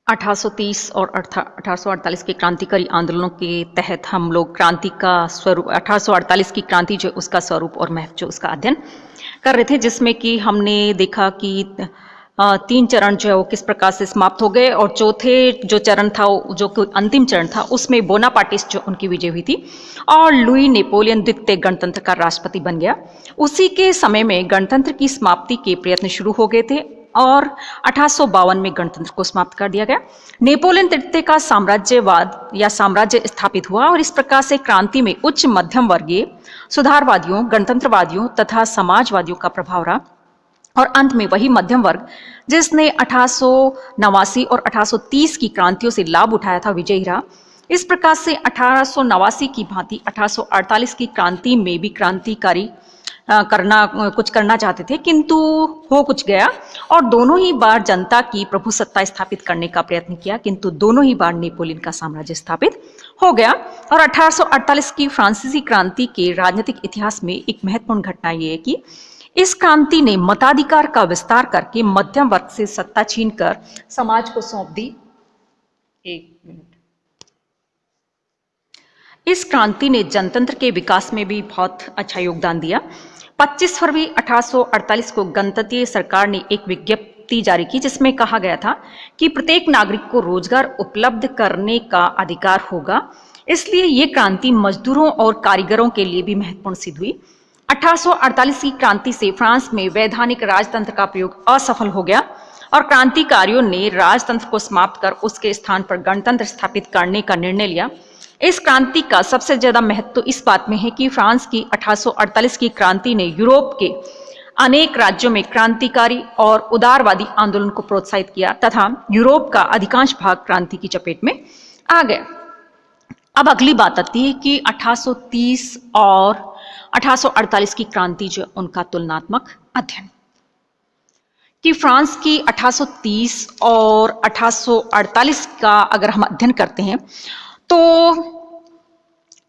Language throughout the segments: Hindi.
1830 और 1848 के क्रांतिकारी आंदोलनों के तहत हम लोग क्रांति का स्वरूप 1848 की क्रांति जो उसका स्वरूप और महत्व जो उसका अध्ययन कर रहे थे, जिसमें कि हमने देखा कि तीन चरण जो है वो किस प्रकार से समाप्त हो गए और चौथे जो चरण था जो अंतिम चरण था उसमें बोनापार्टिस्ट जो उनकी विजय हुई थी और लुई नेपोलियन द्वितीय गणतंत्र का राष्ट्रपति बन गया। उसी के समय में गणतंत्र की समाप्ति के प्रयत्न शुरू हो गए थे और 1852 में गणतंत्र को समाप्त कर दिया गया। नेपोलियन तृतीय का साम्राज्यवाद या साम्राज्य स्थापित हुआ और इस प्रकार से क्रांति में उच्च मध्यम वर्गीय सुधारवादियों, गणतंत्रवादियों तथा समाजवादियों का प्रभाव रहा और अंत में वही मध्यम वर्ग जिसने 1889 और 1830 की क्रांतियों से लाभ उठाया था विजयी रहा। इस प्रकार से 1889 की भांति 1848 की क्रांति में भी क्रांतिकारी कुछ करना चाहते थे, किंतु हो कुछ गया और दोनों ही बार जनता की प्रभुसत्ता स्थापित करने का प्रयत्न किया, किंतु दोनों ही बार नेपोलियन का साम्राज्य स्थापित हो गया। और 1848 की फ्रांसीसी क्रांति के राजनीतिक इतिहास में एक महत्वपूर्ण घटना यह है कि इस क्रांति ने मताधिकार का विस्तार करके मध्यम वर्ग से सत्ता छीनकर समाज को सौंप दी। एक मिनट। इस क्रांति ने जनतंत्र के विकास में भी बहुत अच्छा योगदान दिया। 25 फरवरी 1848 को गणतंत्रीय सरकार ने एक विज्ञप्ति जारी की जिसमें कहा गया था कि प्रत्येक नागरिक को रोजगार उपलब्ध करने का अधिकार होगा। इसलिए ये क्रांति मजदूरों और कारीगरों के लिए भी महत्वपूर्ण सिद्ध हुई। 1848 की क्रांति से फ्रांस में वैधानिक राजतंत्र का प्रयोग असफल हो गया और क्रांतिकारियों ने राजतंत्र को समाप्त कर उसके स्थान पर गणतंत्र स्थापित करने का निर्णय लिया। इस क्रांति का सबसे ज्यादा महत्व तो इस बात में है कि फ्रांस की 1848 की क्रांति ने यूरोप के अनेक राज्यों में क्रांतिकारी और उदारवादी आंदोलन को प्रोत्साहित किया तथा यूरोप का अधिकांश भाग क्रांति की चपेट में आ गया। अब अगली बात आती है कि 1830 और 1848 की क्रांति जो उनका तुलनात्मक अध्ययन कि फ्रांस की 1830 और 1848 का अगर हम अध्ययन करते हैं तो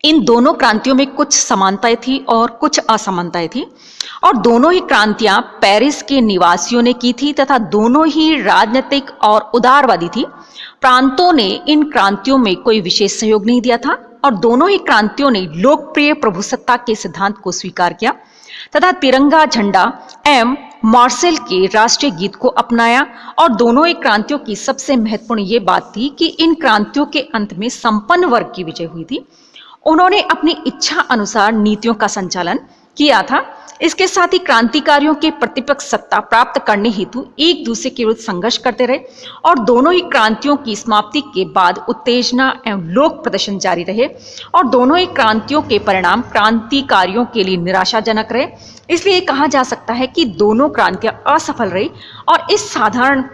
इन दोनों क्रांतियों में कुछ समानताएं थी और कुछ असमानताएं थी और दोनों ही क्रांतियां पेरिस के निवासियों ने की थी तथा दोनों ही राजनीतिक और उदारवादी थी। प्रांतों ने इन क्रांतियों में कोई विशेष सहयोग नहीं दिया था और दोनों ही क्रांतियों ने लोकप्रिय प्रभुसत्ता के सिद्धांत को स्वीकार किया तथा तिरंगा झंडा एवं मार्सेल के राष्ट्रीय गीत को अपनाया। और दोनों ही क्रांतियों की सबसे महत्वपूर्ण ये बात थी कि इन क्रांतियों के अंत में संपन्न वर्ग की विजय हुई थी। उन्होंने अपनी इच्छा अनुसार नीतियों का संचालन किया था। इसके साथ ही क्रांतिकारियों के प्रतिपक्ष सत्ता प्राप्त करने हेतु एक दूसरे के विरुद्ध संघर्ष करते रहे और दोनों ही क्रांतियों की समाप्ति के बाद उत्तेजना एवं लोक प्रदर्शन जारी रहे और दोनों ही क्रांतियों के परिणाम क्रांतिकारियों के लिए निराशाजनक रहे। इसलिए कहा जा सकता है कि दोनों क्रांतियां असफल रही और इस साधारण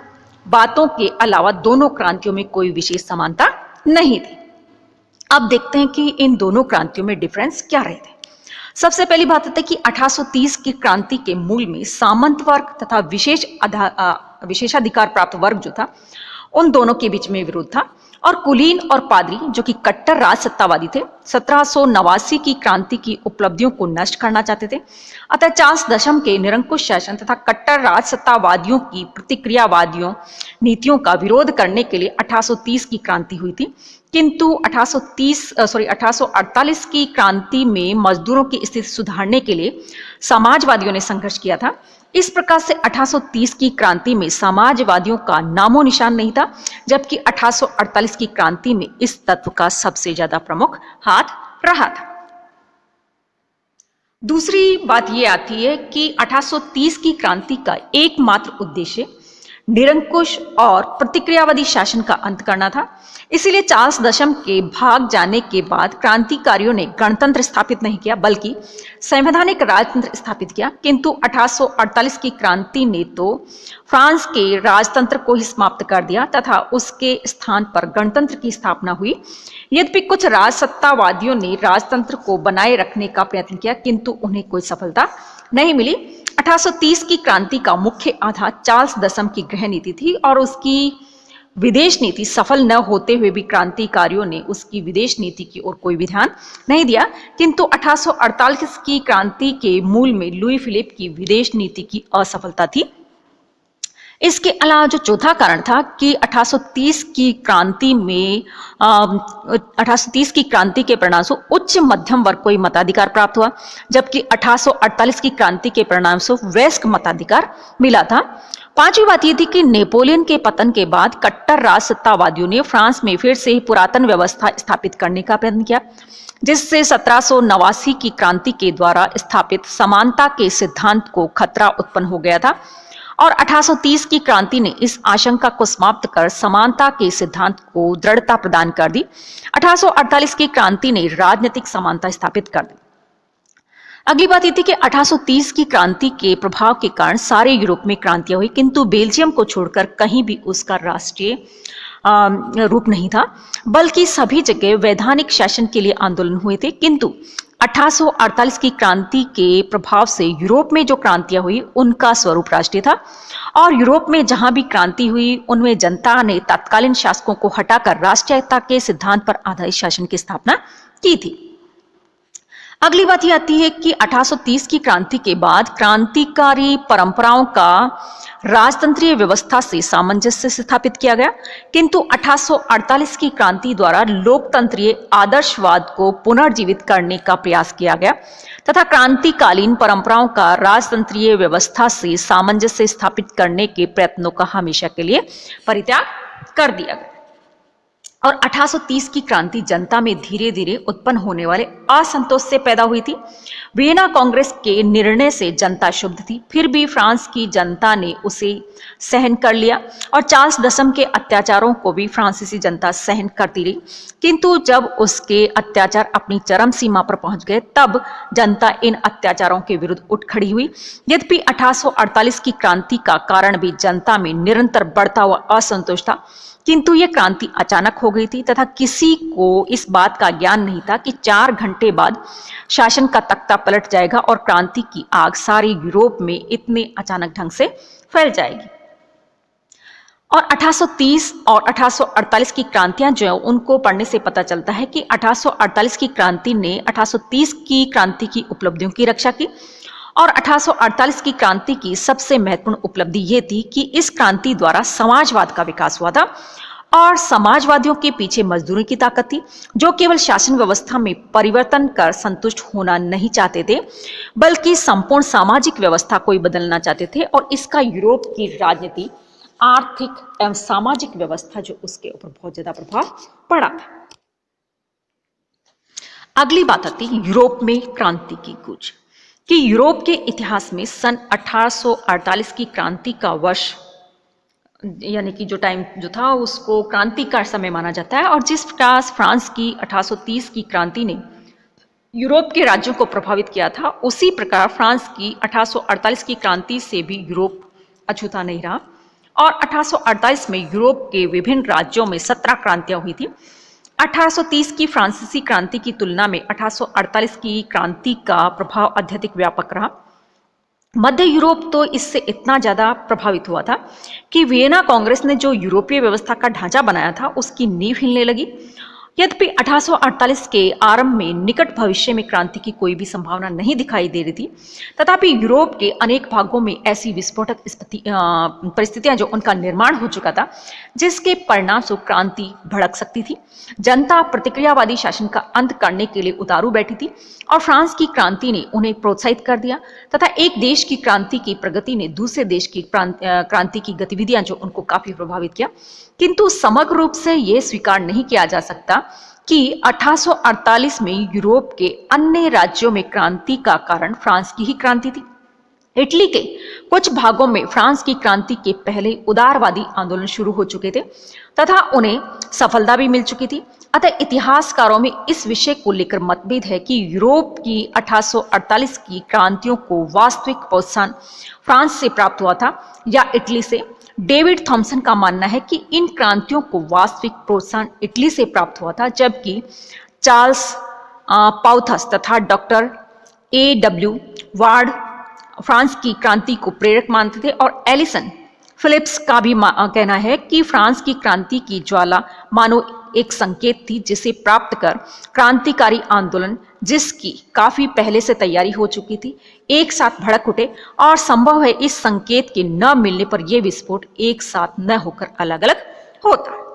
बातों के अलावा दोनों क्रांतियों में कोई विशेष समानता नहीं थी। अब देखते हैं कि इन दोनों क्रांतियों में डिफरेंस क्या रहे थे। सबसे पहली बात है कि 1830 की क्रांति के मूल में सामंत वर्ग तथा विशेषाधिकार प्राप्त वर्ग जो था उन दोनों के बीच में विरोध था और कुलीन और पादरी जो कि कट्टर राज सत्तावादी थे 1789 की क्रांति की उपलब्धियों को नष्ट करना चाहते थे। अतः चार्ल्स दशम के निरंकुश शासन तथा कट्टर राज सत्तावादियों की प्रतिक्रियावादियों नीतियों का विरोध करने के लिए 1830 की क्रांति हुई थी, किंतु 1848 की क्रांति में मजदूरों की स्थिति सुधारने के लिए समाजवादियों ने संघर्ष किया था। इस प्रकार से 1830 की क्रांति में समाजवादियों का नामो निशान नहीं था, जबकि 1848 की क्रांति में इस तत्व का सबसे ज्यादा प्रमुख हाथ रहा था। दूसरी बात यह आती है कि 1830 की क्रांति का एकमात्र उद्देश्य निरंकुश और प्रतिक्रियावादी शासन का अंत करना था। इसीलिए चार्ल्स दशम के भाग जाने के बाद क्रांतिकारियों ने गणतंत्र स्थापित नहीं किया बल्कि संवैधानिक राजतंत्र स्थापित किया। किंतु 1848 की क्रांति ने तो फ्रांस के राजतंत्र को ही समाप्त कर दिया तथा उसके स्थान पर गणतंत्र की स्थापना हुई। यद्यपि कुछ राजसत्तावादियों ने राजतंत्र को बनाए रखने का प्रयत्न किया, किंतु उन्हें कोई सफलता नहीं मिली। 1830 की क्रांति का मुख्य आधार चार्ल्स दशम की गृह नीति थी और उसकी विदेश नीति सफल न होते हुए भी क्रांतिकारियों ने उसकी विदेश नीति की ओर कोई भी ध्यान नहीं दिया। किंतु 1848 की क्रांति के मूल में लुई फिलिप की विदेश नीति की असफलता थी। इसके अलावा जो चौथा कारण था कि 1830 की क्रांति में 1830 की क्रांति के परिणामस्वरूप उच्च मध्यम वर्ग को ही मताधिकार प्राप्त हुआ, जबकि 1848 की क्रांति के परिणामस्वरूप वयस्क मताधिकार मिला था। पांचवी बात यह थी कि नेपोलियन के पतन के बाद कट्टर राजसत्तावादियों ने फ्रांस में फिर से पुरातन व्यवस्था स्थापित करने का प्रयत्न किया, जिससे 1789 की क्रांति के द्वारा स्थापित समानता के सिद्धांत को खतरा उत्पन्न हो गया था और 1830 की क्रांति ने इस आशंका को समाप्त कर समानता के सिद्धांत को दृढ़ता प्रदान कर दी। 1848 की क्रांति ने राजनीतिक समानता स्थापित कर दी। अगली बात यह थी कि 1830 की क्रांति के प्रभाव के कारण सारे यूरोप में क्रांतियां हुई, किंतु बेल्जियम को छोड़कर कहीं भी उसका राष्ट्रीय रूप नहीं था, बल्कि सभी जगह वैधानिक शासन के लिए आंदोलन हुए थे। किंतु 1848 की क्रांति के प्रभाव से यूरोप में जो क्रांतियां हुई उनका स्वरूप राष्ट्रीय था और यूरोप में जहां भी क्रांति हुई उनमें जनता ने तत्कालीन शासकों को हटाकर राष्ट्रीयता के सिद्धांत पर आधारित शासन की स्थापना की थी। अगली बात यह आती है कि 1830 की क्रांति के बाद क्रांतिकारी परंपराओं का राजतंत्रीय व्यवस्था से सामंजस्य स्थापित किया गया, किंतु 1848 की क्रांति द्वारा लोकतंत्रीय आदर्शवाद को पुनर्जीवित करने का प्रयास किया गया तथा क्रांतिकालीन परंपराओं का राजतंत्रीय व्यवस्था से सामंजस्य स्थापित करने के प्रयत्नों का हमेशा के लिए परित्याग कर दिया गया। और 1830 की क्रांति जनता में धीरे धीरे उत्पन्न होने वाले असंतोष से पैदा हुई थी। वियना कांग्रेस के निर्णय से जनता क्षुब्ध थी, फिर भी फ्रांस की जनता ने उसे सहन कर लिया और चार्ल्स दशम के अत्याचारों को भी फ्रांसीसी जनता सहन करती रही, किंतु जब उसके अत्याचार अपनी चरम सीमा पर पहुंच गए तब जनता इन अत्याचारों के विरुद्ध उठ खड़ी हुई। यद्यपि 1848 की क्रांति का कारण भी जनता में निरंतर बढ़ता हुआ असंतोष था, किंतु यह क्रांति अचानक हो गई थी तथा किसी को इस बात का ज्ञान नहीं था कि 4 घंटे बाद शासन का तख्ता पलट जाएगा और क्रांति की आग सारे यूरोप में इतने अचानक ढंग से फैल जाएगी। और 1830 और 1848 की क्रांतियां जो है उनको पढ़ने से पता चलता है कि 1848 की क्रांति ने 1830 की क्रांति की उपलब्धियों की रक्षा की और 1848 की क्रांति की सबसे महत्वपूर्ण उपलब्धि ये थी कि इस क्रांति द्वारा समाजवाद का विकास हुआ था और समाजवादियों के पीछे मजदूरों की ताकत थी, जो केवल शासन व्यवस्था में परिवर्तन कर संतुष्ट होना नहीं चाहते थे, बल्कि संपूर्ण सामाजिक व्यवस्था को ही बदलना चाहते थे और इसका यूरोप की राजनीति, आर्थिक एवं सामाजिक व्यवस्था जो उसके ऊपर बहुत ज्यादा प्रभाव पड़ा था। अगली बात आती है यूरोप में क्रांति की गूंज, कि यूरोप के इतिहास में सन 1848 की क्रांति का वर्ष यानी कि जो टाइम जो था उसको क्रांति का समय माना जाता है और जिस प्रकार फ्रांस की 1830 की क्रांति ने यूरोप के राज्यों को प्रभावित किया था, उसी प्रकार फ्रांस की 1848 की क्रांति से भी यूरोप अछूता नहीं रहा और 1848 में यूरोप के विभिन्न राज्यों में 17 क्रांतियां हुई थी। 1830 की फ्रांसीसी क्रांति की तुलना में 1848 की क्रांति का प्रभाव अत्यधिक व्यापक रहा। मध्य यूरोप तो इससे इतना ज्यादा प्रभावित हुआ था कि वियना कांग्रेस ने जो यूरोपीय व्यवस्था का ढांचा बनाया था उसकी नींव हिलने लगी। यद्यपि 1848 के आरंभ में निकट भविष्य में क्रांति की कोई भी संभावना नहीं दिखाई दे रही थी, तथापि यूरोप के अनेक भागों में ऐसी विस्फोटक परिस्थितियां जो उनका निर्माण हो चुका था, जिसके परिणाम स्वरूप क्रांति भड़क सकती थी। जनता प्रतिक्रियावादी शासन का अंत करने के लिए उतारू बैठी थी और फ्रांस की क्रांति ने उन्हें प्रोत्साहित कर दिया तथा एक देश की क्रांति की प्रगति ने दूसरे देश की क्रांति की गतिविधियां जो उनको काफी प्रभावित किया। किंतु समग्र रूप से यह स्वीकार नहीं किया जा सकता कि 1848 में यूरोप के अन्य राज्यों में क्रांति का कारण फ्रांस की ही क्रांति थी। इटली के कुछ भागों में फ्रांस की क्रांति के पहले उदारवादी आंदोलन शुरू हो चुके थे तथा उन्हें सफलता भी मिल चुकी थी। अतः इतिहासकारों में इस विषय को लेकर मतभेद है कि यूरोप की 1848 की क्रांतियों को वास्तविक प्रोत्साहन फ्रांस से प्राप्त हुआ था या इटली से। डेविड थॉमसन का मानना है कि इन क्रांतियों को वास्तविक प्रोत्साहन इटली से प्राप्त हुआ था, जबकि चार्ल्स पाउथस तथा डॉक्टर A.W. वार्ड फ्रांस की क्रांति को प्रेरक मानते थे और एलिसन फिलिप्स का भी कहना है कि फ्रांस की क्रांति की ज्वाला मानो एक संकेत थी जिसे प्राप्त कर क्रांतिकारी आंदोलन, जिसकी काफी पहले से तैयारी हो चुकी थी, एक साथ भड़क उठे और संभव है इस संकेत के न मिलने पर यह विस्फोट एक साथ न होकर अलग अलग होता।